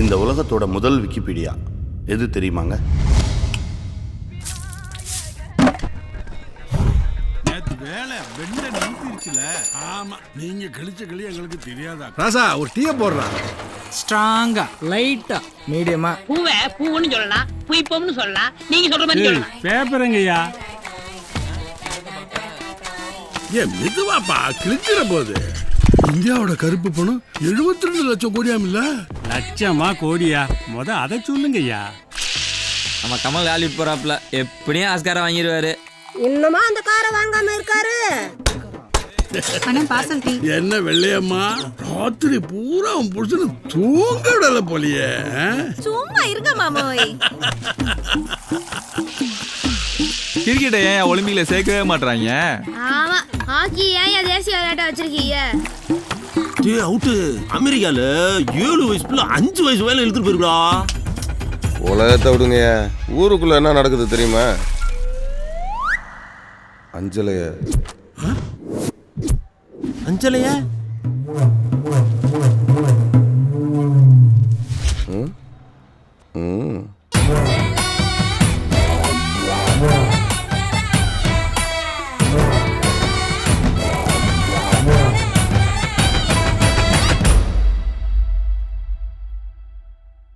இந்த உலகத்தோட முதல் விக்கிபீடியா எது தெரியுமாங்க? வேலை வெண்ண நிறுத்திருச்சுல. ஆமா, நீங்க கழிச்ச களி எங்களுக்கு தெரியாதா? ராசா ஒரு டீ போடுறான். ஸ்ட்ராங்கா, லைட்டா, மீடியமா. பூவை பூன்னு சொல்லலாம், புய்ப்பம்னு சொல்லலாம், நீங்க சொல்ற மாதிரி சொல்லலாம். பேப்பருங்கய்யா. ஏன் மெதுவாப்பா, கிழிச்சிட போகுது. இந்தியாவோட கருப்பு பணம் 72 லட்சம் கோடியாம் இல்ல? லட்சமா கோடியா? அதை சொல்லுங்கய்யா. நம்ம கமல் ஹாலிவுட் போறாப்ல, எப்படியும் ஆஸ்கார வாங்கிடுவாரு. இன்னுமா அந்த காரை வாங்காம இருக்காரு? என்ன வெள்ளையம்மா, ராத்திரி பூரா அவன் புடிச்சு தூங்க விடல போலியே. சும்மா இருங்க மாமோய். கிரிக்கெட்டை ஏன் ஒலிம்பிக்ல சேர்க்கவே மாட்டாங்க? ஆமா, ஹாக்கி ஏன் தேசிய விளையாட்டை வச்சிருக்கீங்க? அவுட்டு அமெரிக்கால 7 வயசுல 5 வயசு வேலை இழுத்துட்டு போயிருக்கா. உலகத்தை விடுங்க, ஊருக்குள்ள என்ன நடக்குது தெரியுமா? அஞ்சலைய அஞ்சலையா